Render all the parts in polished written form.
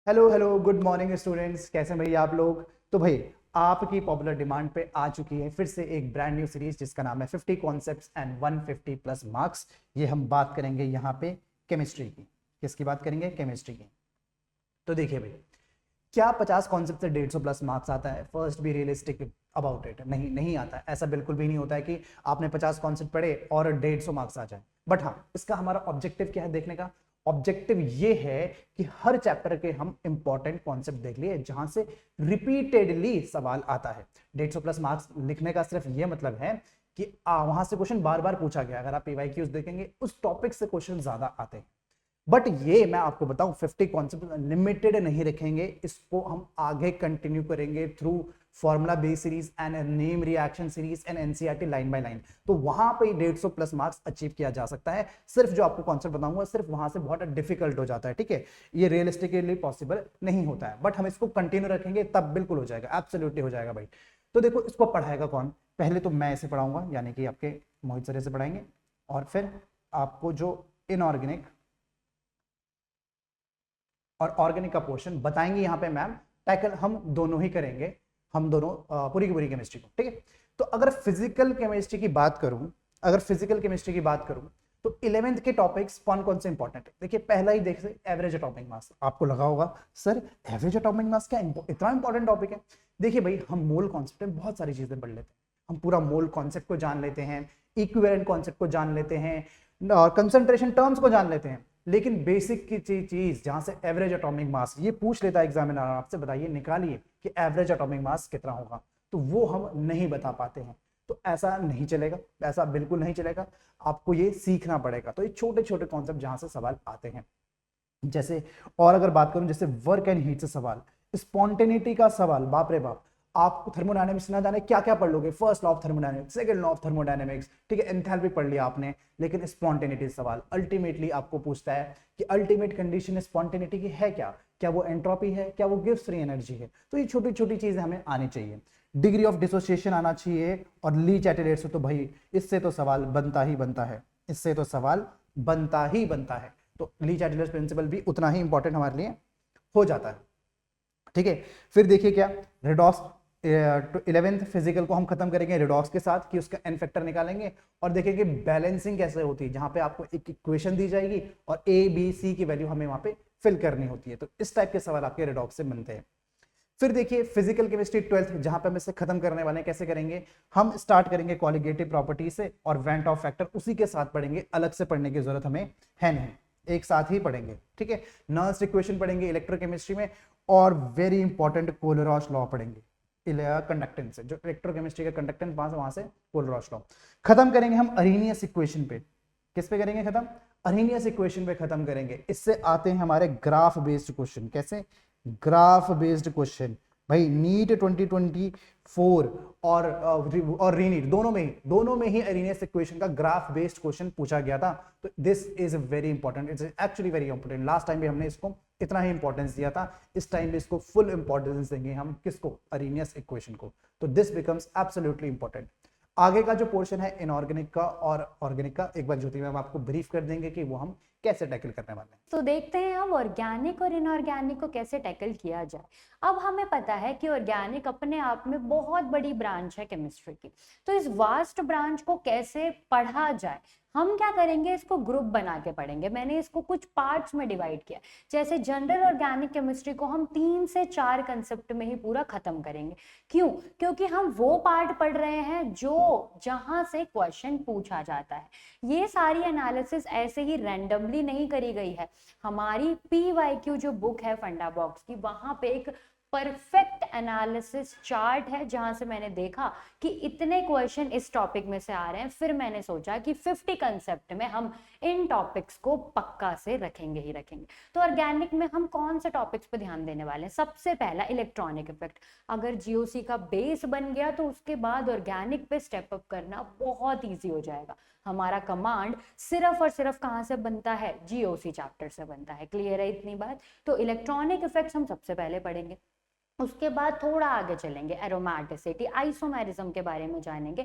Hello hello good morning students, कैसे हैं भाई आप लोग। तो भाई आपकी पॉपुलर डिमांड पे आ चुकी है फिर से एक ब्रांड न्यू सीरीज जिसका नाम है 50 कॉन्सेप्ट्स एंड 150 प्लस मार्क्स। ये हम बात करेंगे यहाँ पे केमिस्ट्री की। किसकी बात करेंगे? केमिस्ट्री की। तो देखिए भाई, क्या 50 कॉन्सेप्ट से 150 प्लस मार्क्स आता है? First be realistic about it. नहीं, नहीं आता है। ऐसा बिल्कुल भी नहीं होता है कि आपने 50 कॉन्सेप्ट पढ़े और 150 मार्क्स आ जाए। बट हाँ, इसका हमारा ऑब्जेक्टिव क्या है देखने का? ऑब्जेक्टिव ये है कि हर चैप्टर के हम इंपॉर्टेंट कॉन्सेप्ट देख लिए जहां से रिपीटेडली सवाल आता है। 150 प्लस मार्क्स लिखने का सिर्फ ये मतलब है कि वहां से क्वेश्चन बार बार पूछा गया। अगर आप पीवाईक्यूज देखेंगे उस टॉपिक से क्वेश्चन ज्यादा आते हैं। बट ये मैं आपको बताऊं, 50 कॉन्सेप्ट लिमिटेड नहीं रखेंगे, इसको हम आगे कंटिन्यू करेंगे through formula based series and name reaction series and NCERT line by line. तो वहां पे 150 प्लस मार्क्स अचीव किया जा सकता है। सिर्फ जो आपको कॉन्सेप्ट बताऊंगा सिर्फ वहां से बहुत डिफिकल्ट हो जाता है। ठीक है, ये रियलिस्टिकली पॉसिबल नहीं होता है, बट हम इसको कंटिन्यू रखेंगे तब बिल्कुल हो जाएगा, एब्सोल्युटली हो जाएगा भाई। तो देखो, इसको पढ़ाएगा कौन? पहले तो मैं इसे पढ़ाऊंगा, यानी कि आपके मोहित सर से पढ़ाएंगे, और फिर आपको जो इनऑर्गेनिक और ऑर्गेनिक का पोर्शन बताएंगे यहाँ पे मैम। टैकल हम दोनों ही करेंगे, हम दोनों पूरी की पूरी केमिस्ट्री को। ठीक है, तो अगर फिजिकल केमिस्ट्री की बात करूं, अगर फिजिकल केमिस्ट्री की बात करूं तो 11th के टॉपिक्स कौन कौन से इंपॉर्टेंट है? देखिए, पहला ही देख से एवरेज एटॉमिक मास। आपको लगा होगा सर एवरेज एटॉमिक मास क्या इतना इंपॉर्टेंट टॉपिक है? देखिए भाई, हम मोल कॉन्सेप्ट में बहुत सारी चीजें पढ़ लेते हैं। हम पूरा मोल कॉन्सेप्ट को जान लेते हैं, इक्विवेलेंट कॉन्सेप्ट को जान लेते हैं, और कंसंट्रेशन टर्म्स को जान लेते हैं। लेकिन बेसिक की चीज जहां से एवरेज एटॉमिक मास ये पूछ लेता है एग्जामिनर आपसे, बताइए निकालिए कि एवरेज एटॉमिक मास कितना होगा, तो वो हम नहीं बता पाते हैं। तो ऐसा नहीं चलेगा, ऐसा बिल्कुल नहीं चलेगा। आपको ये सीखना पड़ेगा। तो ये छोटे छोटे कॉन्सेप्ट जहां से सवाल आते हैं, जैसे, और अगर बात करूं जैसे वर्क एंड हीट से सवाल, स्पॉन्टेनिटी का सवाल, बाप रे बाप। आप थर्मोडायनेमिक्स ना जाने क्या क्या पढ़ लोगे, first law of thermodynamics, second law of thermodynamics, ठीक है, एंथैल्पी पढ़ लिया आपने, लेकिन स्पॉन्टेनिटी सवाल अल्टीमेटली आपको पूछता है कि अल्टीमेट कंडीशन स्पॉन्टेनिटी की है क्या? क्या वो एंट्रोपी है? क्या वो गिव्स फ्री एनर्जी है? तो ये छोटी छोटी चीजें हमें आनी चाहिए। डिग्री ऑफ डिसोसिएशन आना चाहिए, और लीच एटिलेट से तो भाई इससे तो सवाल बनता ही बनता है, इससे तो सवाल बनता ही बनता है। तो लीच एटिलेट प्रिंसिपल भी उतना ही इंपॉर्टेंट हमारे लिए हो जाता है। ठीक है, फिर देखिए क्या, रिडॉक्स 11th फिजिकल को हम खत्म करेंगे रिडॉक्स के साथ कि उसका एन फैक्टर निकालेंगे, और देखेंगे बैलेंसिंग कैसे होती है, जहां पे आपको एक इक्वेशन दी जाएगी और ए बी सी की वैल्यू हमें वहां पे फिल करनी होती है। तो इस टाइप के सवाल आपके रिडॉक्स से बनते हैं। फिर देखिए फिजिकल केमिस्ट्री 12th, जहां पे हम इसे खत्म करने वाले हैं। कैसे करेंगे? हम स्टार्ट करेंगे कॉलिगेटिव प्रॉपर्टी से, और वेंट ऑफ फैक्टर उसी के साथ पढ़ेंगे, अलग से पढ़ने की जरूरत हमें है नहीं, एक साथ ही पढ़ेंगे। ठीक है, नर्स इक्वेशन पढ़ेंगे इलेक्ट्रोकेमिस्ट्री में, और वेरी इंपॉर्टेंट कोलरॉश लॉ पढ़ेंगे कंडक्टेंस से, जो इलेक्ट्रोकेमिस्ट्री का कंडक्टेंस वहां से कोलरॉश लॉ खत्म करेंगे। हम अरेनियस इक्वेशन पे, किस पे करेंगे खत्म? अरेनियस इक्वेशन पे खत्म करेंगे। इससे आते हैं हमारे ग्राफ बेस्ड क्वेश्चन। कैसे? Graph based question. भाई नीट 2024 और रीनीट दोनों में ही अरेनियस इक्वेशन का ग्राफ बेस्ड क्वेश्चन पूछा गया था। तो this is very important, it's actually very important. Last time भी हमने इसको इतना ही इंपॉर्टेंस दिया था, इस टाइम भी इसको फुल इंपॉर्टेंस देंगे हम। किसको? अरेनियस इक्वेशन को। तो दिस बिकम्स एब्सोल्युटली इंपॉर्टेंट। आगे का जो पोर्शन है इनऑर्गेनिक का और ऑर्गेनिक का, एक बार ज्योति मैम आपको ब्रीफ कर देंगे कि वो हम कैसे टैकल करने वाले हैं। तो देखते हैं हम ऑर्गेनिक और इनऑर्गेनिक को कैसे टैकल किया जाए। अब हमें पता है कि ऑर्गेनिक अपने आप में बहुत बड़ी ब्रांच है केमिस्ट्री की। तो इस वास्ट ब्रांच को कैसे पढ़ा जाए, हम क्या करेंगे, इसको ग्रुप बना के पढ़ेंगे। मैंने इसको कुछ पार्ट्स में डिवाइड किया। जैसे जनरल ऑर्गेनिक केमिस्ट्री को हम 3 से 4 कंसेप्ट में ही पूरा खत्म करेंगे। क्यों? क्योंकि हम वो पार्ट पढ़ रहे हैं जो जहां से क्वेश्चन पूछा जाता है। ये सारी एनालिसिस ऐसे ही रैंडमली नहीं करी गई है। हमारी PYQ जो बुक है फंडा बॉक्स की, वहां पे एक परफेक्ट एनालिसिस चार्ट है, जहां से मैंने देखा कि इतने क्वेश्चन इस टॉपिक में से आ रहे हैं। फिर मैंने सोचा कि 50 कंसेप्ट में हम इन टॉपिक्स को पक्का से रखेंगे ही रखेंगे। तो ऑर्गेनिक में हम कौन से टॉपिक्स पे ध्यान देने वाले हैं? सबसे पहला इलेक्ट्रॉनिक इफेक्ट। अगर GOC का बेस बन गया तो उसके बाद ऑर्गेनिक पे स्टेप अप करना बहुत ईजी हो जाएगा। हमारा कमांड सिर्फ और सिर्फ कहां से बनता है? GOC चैप्टर से बनता है। क्लियर है इतनी बात? तो इलेक्ट्रॉनिक इफेक्ट्स हम सबसे पहले पढ़ेंगे। उसके बाद थोड़ा आगे चलेंगे, एरोमेटिसिटी, आइसोमेरिज्म के बारे में जानेंगे,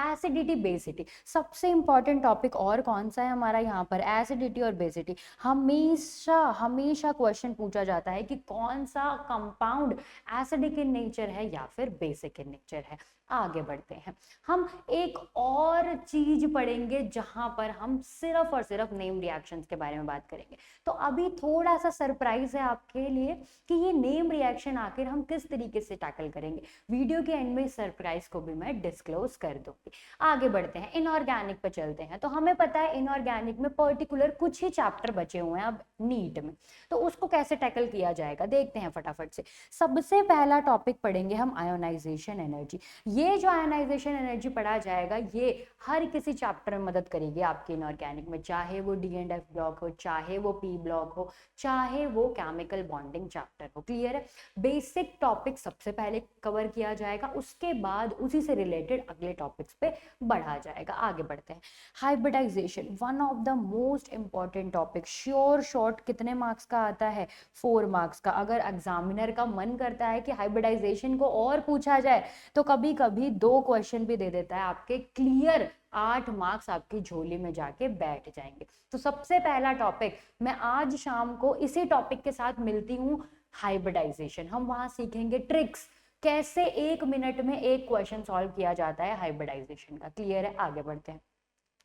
एसिडिटी, बेसिटी। सबसे इंपॉर्टेंट टॉपिक और कौन सा है हमारा यहाँ पर, एसिडिटी और बेसिटी। हमेशा हमेशा क्वेश्चन पूछा जाता है कि कौन सा कंपाउंड एसिडिक इन नेचर है या फिर बेसिक इन नेचर है। आगे बढ़ते हैं, हम एक और चीज पढ़ेंगे जहां पर हम सिर्फ और सिर्फ नेम रिएक्शंस के बारे में बात करेंगे। तो अभी थोड़ा सा सरप्राइज है आपके लिए कि ये नेम रिएक्शन आखिर हम किस तरीके से टैकल करेंगे। वीडियो के एंड में इस सरप्राइज को भी मैं डिस्क्लोज कर दूंगी। आगे बढ़ते हैं, इनऑर्गेनिक पे चलते हैं। तो हमें पता है इनऑर्गेनिक में पर्टिकुलर कुछ ही चैप्टर बचे हुए हैं अब नीट में, तो उसको कैसे टैकल किया जाएगा देखते हैं फटाफट से। सबसे पहला टॉपिक पढ़ेंगे हम आयोनाइजेशन एनर्जी। ये जो आयोनाइजेशन एनर्जी पढ़ा जाएगा ये हर किसी चैप्टर में मदद करेगी आपके इनऑर्गेनिक में, चाहे वो डी एंड एफ ब्लॉक हो, चाहे वो पी ब्लॉक हो, चाहे वो केमिकल बॉन्डिंग चैप्टर हो। क्लियर है? बेसिक टॉपिक सबसे पहले कवर किया जाएगा, उसके बाद उसी से रिलेटेड अगले टॉपिक्स पे बढ़ा जाएगा। आगे बढ़ते हैं, hybridization, one of the most important topic. Sure short कितने मार्क्स का आता है? 4 मार्क्स का। अगर एग्जामिनर का मन करता है कि हाइब्रिडाइजेशन को और पूछा जाए तो कभी कभी 2 क्वेश्चन भी दे देता है आपके, क्लियर 8 मार्क्स आपकी झोली में जाके बैठ जाएंगे। तो सबसे पहला टॉपिक, मैं आज शाम को इसी टॉपिक के साथ मिलती हूँ, हाइब्रिडाइजेशन। हम वहां सीखेंगे ट्रिक्स, कैसे 1 मिनट में एक क्वेश्चन सॉल्व किया जाता है हाइब्रिडाइजेशन का। क्लियर है? आगे बढ़ते हैं,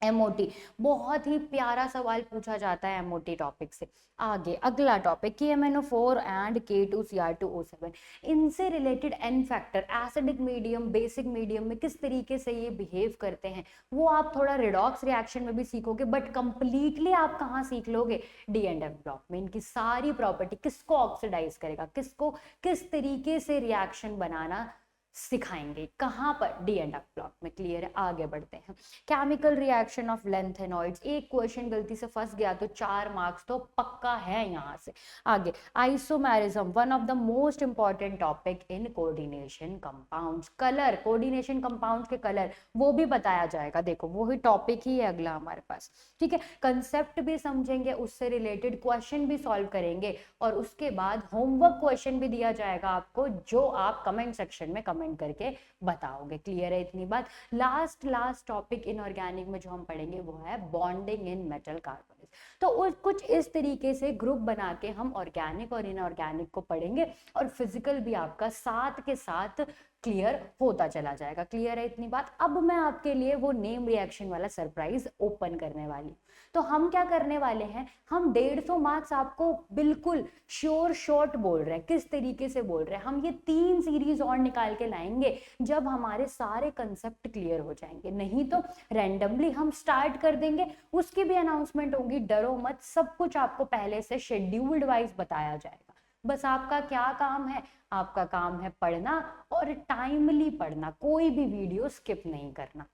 एमओटी, बहुत ही प्यारा सवाल पूछा जाता है एमओटी टॉपिक से। आगे अगला टॉपिक, KMnO4 एंड K2Cr2O7, इनसे related n factor, acidic medium basic medium में किस तरीके से ये बिहेव करते हैं वो आप थोड़ा रिडॉक्स रिएक्शन में भी सीखोगे, बट कंप्लीटली आप कहाँ सीख लोगे? डी एंड एफ ब्लॉक में। इनकी सारी प्रॉपर्टी, किसको ऑक्सीडाइज करेगा, किसको किस तरीके से रिएक्शन बनाना सिखाएंगे, कहां पर? डी एंड एफ ब्लॉक में। क्लियर है? आगे बढ़ते हैं, केमिकल रिएक्शन ऑफ लेंथेनॉइड्स। एक क्वेश्चन गलती से फंस गया तो 4 मार्क्स तो पक्का है यहां से। आगे isomerism, one of the most important topic in coordination compounds. Colour, coordination compounds के कलर वो भी बताया जाएगा। देखो वही टॉपिक ही है अगला हमारे पास। ठीक है, कंसेप्ट भी समझेंगे, उससे रिलेटेड क्वेश्चन भी सॉल्व करेंगे, और उसके बाद होमवर्क क्वेश्चन भी दिया जाएगा आपको जो आप कमेंट सेक्शन में कमेंट करके बताओगे। क्लियर है इतनी बात? लास्ट टॉपिक इनऑर्गेनिक में जो हम पढ़ेंगे वो है बॉन्डिंग इन मेटल कार्बोनेट। तो कुछ इस तरीके से ग्रुप बना के हम ऑर्गेनिक और इनऑर्गेनिक को पढ़ेंगे, और फिजिकल भी आपका साथ के साथ क्लियर होता चला जाएगा। क्लियर है इतनी बात? अब मैं आपके लिए वो नेम रिएक्शन वाला सरप्राइज ओपन करने वाली हूँ। तो हम क्या करने वाले हैं, हम 150 मार्क्स आपको बिल्कुल श्योर शॉर्ट बोल रहे हैं। किस तरीके से बोल रहे हैं? हम ये 3 सीरीज और निकाल के लाएंगे जब हमारे सारे कंसेप्ट क्लियर हो जाएंगे, नहीं तो रैंडमली हम स्टार्ट कर देंगे, उसकी भी अनाउंसमेंट होगी। डरो मत, सब कुछ आपको पहले से शेड्यूल्ड वाइज बताया जाएगा। बस आपका क्या काम है? आपका काम है पढ़ना, और टाइमली पढ़ना, कोई भी वीडियो स्किप नहीं करना।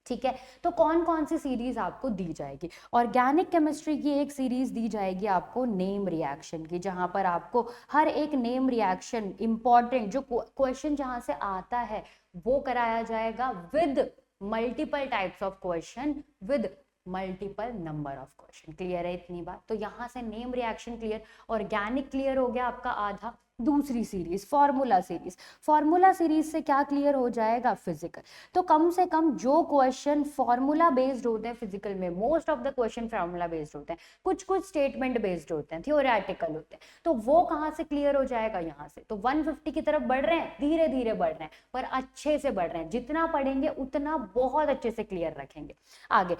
ठीक है, तो कौन कौन सी सीरीज आपको दी जाएगी? ऑर्गेनिक केमिस्ट्री की एक सीरीज दी जाएगी आपको नेम रिएक्शन की, जहां पर आपको हर एक नेम रिएक्शन इंपॉर्टेंट जो क्वेश्चन जहां से आता है वो कराया जाएगा, with multiple types of question, with multiple number of question. Clear है इतनी बात? तो यहां से name reaction clear, organic clear हो गया आपका आधा। दूसरी series formula series, formula series से क्या क्लियर हो जाएगा? फिजिकल। तो कम से कम जो क्वेश्चन फॉर्मूला बेस्ड होते हैं फिजिकल में, most of the question formula based होते हैं, कुछ कुछ स्टेटमेंट बेस्ड होते हैं, थियोरेटिकल होते हैं, तो वो कहाँ से क्लियर हो जाएगा? यहाँ से। तो 150 की तरफ बढ़ रहे हैं, धीरे धीरे बढ़ रहे हैं, पर अच्छे से बढ़ रहे हैं। जितना पढ़ेंगे उतना बहुत अच्छे से क्लियर रखेंगे। आगे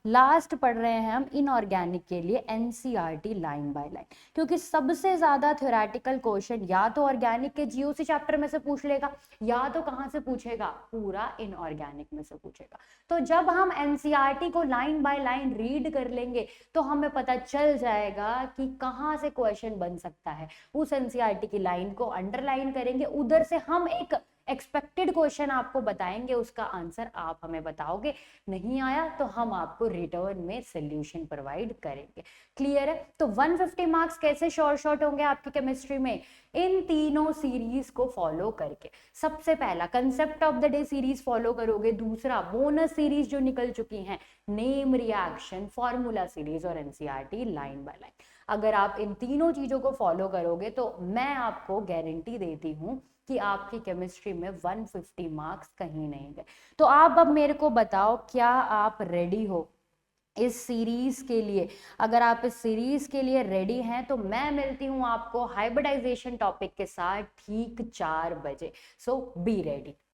लास्ट पढ़ रहे हैं हम इनऑर्गेनिक के लिए एनसीईआरटी लाइन बाय लाइन, क्योंकि सबसे ज्यादा थ्योरेटिकल क्वेश्चन या तो ऑर्गेनिक के जीओसी चैप्टर में से पूछ लेगा, या तो कहां से पूछेगा? पूरा इनऑर्गेनिक में से पूछेगा। तो जब हम एनसीईआरटी को लाइन बाय लाइन रीड कर लेंगे तो हमें पता चल जाएगा कि कहां से क्वेश्चन बन सकता है। उस एनसीईआरटी की लाइन को अंडरलाइन करेंगे, उधर से हम एक एक्सपेक्टेड क्वेश्चन आपको बताएंगे, उसका आंसर आप हमें बताओगे, नहीं आया तो हम आपको रिटर्न में सॉल्यूशन प्रोवाइड करेंगे। क्लियर है? तो 150 मार्क्स कैसे शॉर्ट होंगे आपकी केमिस्ट्री में? इन तीनों सीरीज को फॉलो करके। सबसे पहला concept of the day series follow करोगे, दूसरा बोनस सीरीज जो निकल चुकी हैं, नेम रिएक्शन, फॉर्मूला सीरीज और एनसीईआरटी लाइन बाय लाइन। अगर आप इन तीनों चीज़ों को फॉलो करोगे तो मैं आपको गारंटी देती हूँ कि आपकी केमिस्ट्री में 150 मार्क्स कहीं नहीं गए। तो आप अब मेरे को बताओ, क्या आप रेडी हो इस सीरीज के लिए? अगर आप इस सीरीज के लिए रेडी हैं तो मैं मिलती हूँ आपको हाइब्रिडाइजेशन टॉपिक के साथ ठीक 4 बजे। सो बी रेडी।